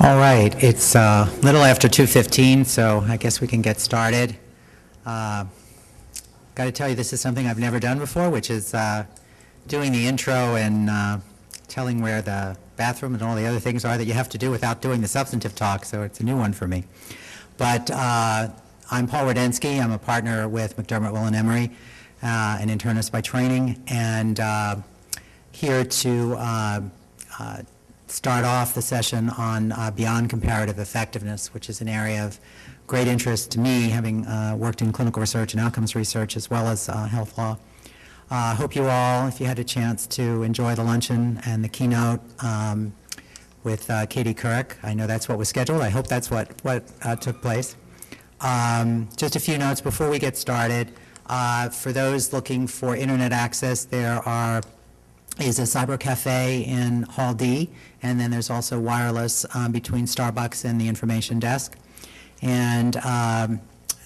All right, it's a little after 2:15, so I guess we can get started. Got to tell you, this is something I've never done before, which is doing the intro and telling where the bathroom and all the other things are that you have to do without doing the substantive talk, so it's a new one for me. But I'm Paul Rudensky. I'm a partner with McDermott, Will & Emery, an internist by training, and here to start off the session on beyond comparative effectiveness, which is an area of great interest to me, having worked in clinical research and outcomes research as well as health law. I hope you all, if you had a chance to enjoy the luncheon and the keynote with Katie Couric. I know that's what was scheduled. I hope that's what took place. Just a few notes before we get started. For those looking for internet access, there is a cyber cafe in Hall D, and then there's also wireless between Starbucks and the information desk. And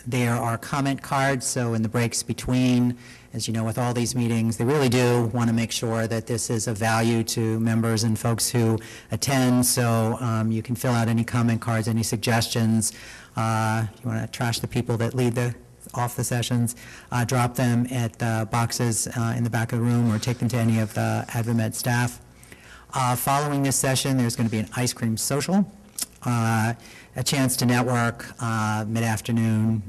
there are comment cards, so in the breaks between, as you know, with all these meetings, they really do want to make sure that this is of value to members and folks who attend, so you can fill out any comment cards, any suggestions. You want to trash the people that lead off the sessions, drop them at the boxes in the back of the room or take them to any of the AdvaMed staff. Following this session, there's going to be an ice cream social, a chance to network mid-afternoon,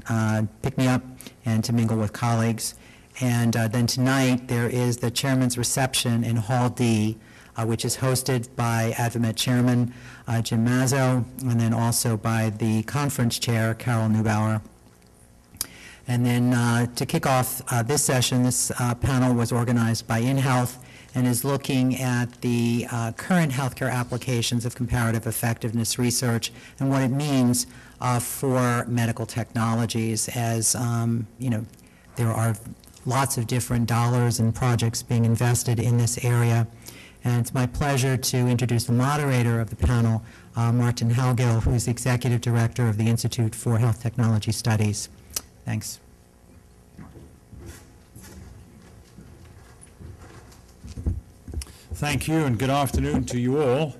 pick me up, and to mingle with colleagues. And then tonight, there is the chairman's reception in Hall D, which is hosted by AdvaMed chairman Jim Mazzo, and then also by the conference chair, Carol Neubauer. And then to kick off this session, this panel was organized by InHealth and is looking at the current healthcare applications of comparative effectiveness research and what it means for medical technologies. As you know, there are lots of different dollars and projects being invested in this area. And it's my pleasure to introduce the moderator of the panel, Martin Halgill, who is the Executive Director of the Institute for Health Technology Studies. Thanks. Thank you, and good afternoon to you all.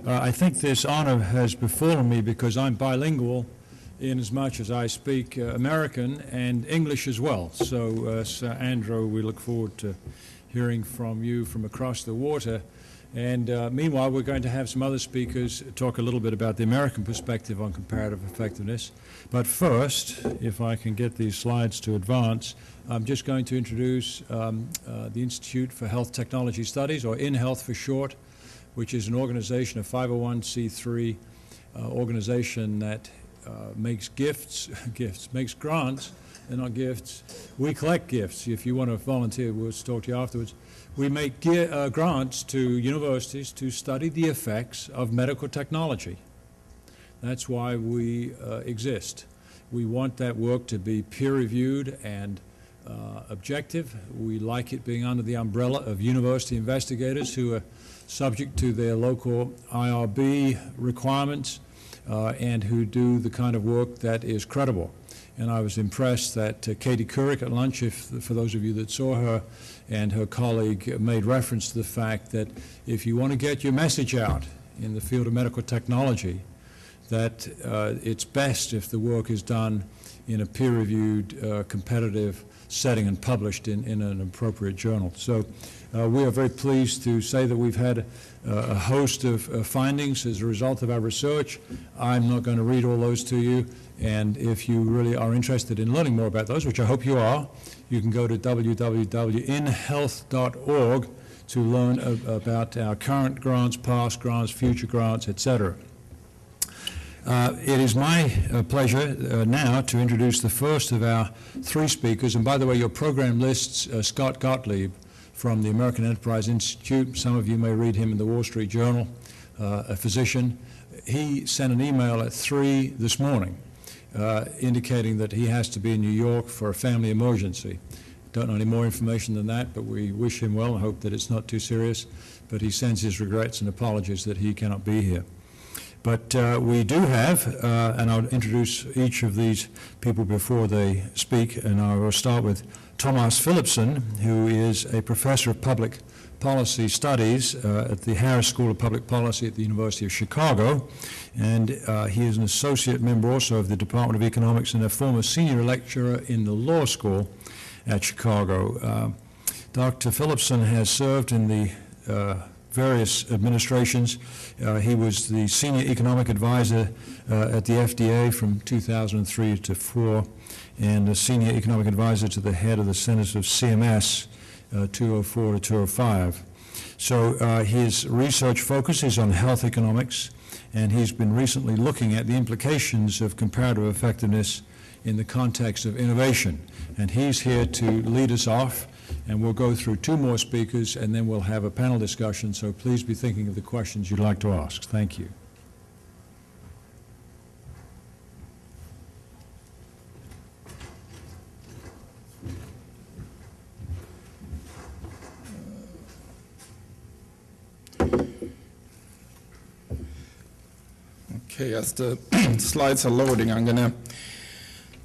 I think this honor has befallen me because I'm bilingual in as much as I speak American and English as well. So, Sir Andrew, we look forward to hearing from you from across the water. And meanwhile, we're going to have some other speakers talk a little bit about the American perspective on comparative effectiveness. But first, if I can get these slides to advance, I'm just going to introduce the Institute for Health Technology Studies, or InHealth for short, which is an organization, a 501c3 organization that makes makes grants. They're not gifts. We collect gifts. If you want to volunteer, we'll talk to you afterwards. We make grants to universities to study the effects of medical technology. That's why we exist. We want that work to be peer-reviewed and objective. We like it being under the umbrella of university investigators who are subject to their local IRB requirements and who do the kind of work that is credible. And I was impressed that Katie Couric at lunch, for those of you that saw her, and her colleague made reference to the fact that if you want to get your message out in the field of medical technology, that it's best if the work is done in a peer-reviewed, competitive setting and published in an appropriate journal. So we are very pleased to say that we've had a host of findings as a result of our research. I'm not going to read all those to you, and if you really are interested in learning more about those, which I hope you are, you can go to www.inhealth.org to learn about our current grants, past grants, future grants, etc. It is my pleasure now to introduce the first of our three speakers. And by the way, your program lists Scott Gottlieb from the American Enterprise Institute. Some of you may read him in the Wall Street Journal, a physician. He sent an email at 3 this morning indicating that he has to be in New York for a family emergency. Don't know any more information than that, but we wish him well and hope that it's not too serious. But he sends his regrets and apologies that he cannot be here. But we do have, and I'll introduce each of these people before they speak, and I will start with Thomas Philipson, who is a professor of public Policy Studies at the Harris School of Public Policy at the University of Chicago, and he is an associate member also of the Department of Economics and a former senior lecturer in the law school at Chicago. Dr. Phillipson has served in the various administrations. He was the senior economic advisor at the FDA from 2003 to 4, and a senior economic advisor to the head of the Centers of CMS 204 to 205. So his research focus is on health economics, and he's been recently looking at the implications of comparative effectiveness in the context of innovation. And he's here to lead us off, and we'll go through 2 more speakers, and then we'll have a panel discussion, so please be thinking of the questions you'd like to ask. Thank you. Okay, as the slides are loading, I'm going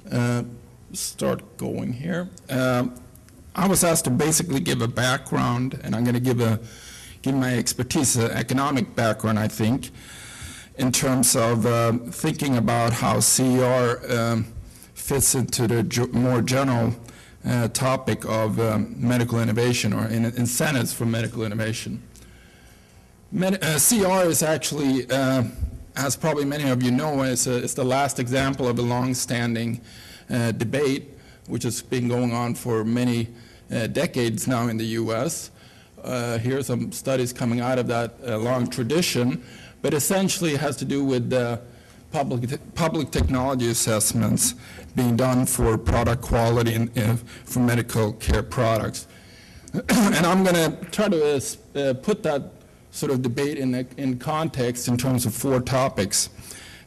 to start going here. I was asked to basically give a background, and I'm going to give my expertise, economic background, I think, in terms of thinking about how CER fits into the more general topic of medical innovation or incentives for medical innovation. CER is actually, as probably many of you know, it's the last example of a long-standing debate, which has been going on for many decades now in the U.S. Here are some studies coming out of that long tradition, but essentially it has to do with public technology assessments being done for product quality and for medical care products. And I'm going to try to put that sort of debate in context in terms of 4 topics.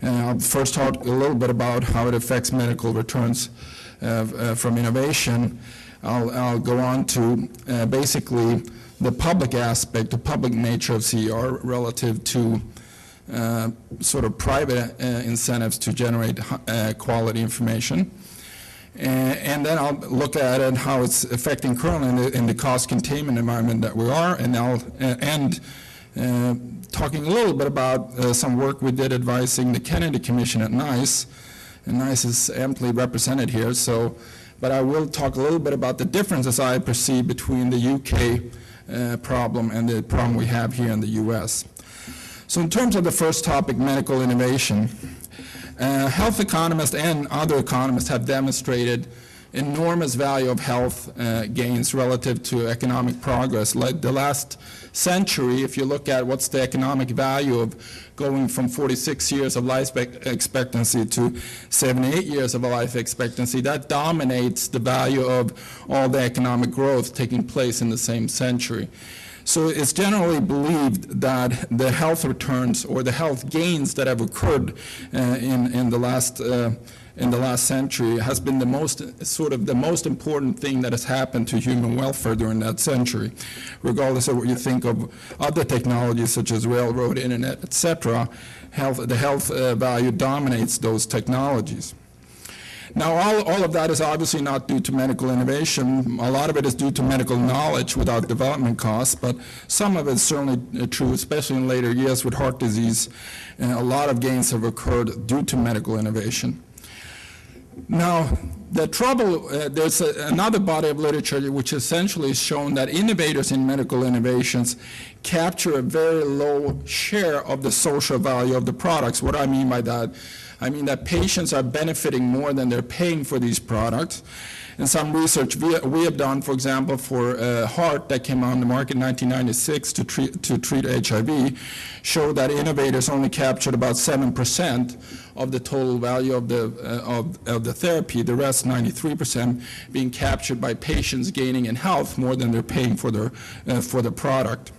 I'll first talk a little bit about how it affects medical returns from innovation. I'll go on to basically the public aspect, the public nature of CER relative to sort of private incentives to generate quality information. And then I'll look at it, how it's affecting currently in the cost containment environment that we are, and I'll end talking a little bit about some work we did advising the Kennedy Commission at NICE, and NICE is amply represented here. But I will talk a little bit about the differences I perceive between the UK problem and the problem we have here in the US. So in terms of the first topic, medical innovation, health economists and other economists have demonstrated enormous value of health gains relative to economic progress. Like the last century, if you look at what's the economic value of going from 46 years of life expectancy to 78 years of life expectancy, that dominates the value of all the economic growth taking place in the same century. So it's generally believed that the health returns or the health gains that have occurred in the last century has been the most important thing that has happened to human welfare during that century. Regardless of what you think of other technologies such as railroad, internet, etc., the health value dominates those technologies. Now, all of that is obviously not due to medical innovation. A lot of it is due to medical knowledge without development costs, but some of it is certainly true, especially in later years with heart disease. A lot of gains have occurred due to medical innovation. Now, the trouble, there's another body of literature which essentially has shown that innovators in medical innovations capture a very low share of the social value of the products. What do I mean by that? I mean that patients are benefiting more than they're paying for these products. And some research we have done, for example, for heart that came on the market in 1996 to treat HIV, showed that innovators only captured about 7% of the total value of the therapy, the rest 93% being captured by patients gaining in health more than they're paying for the product.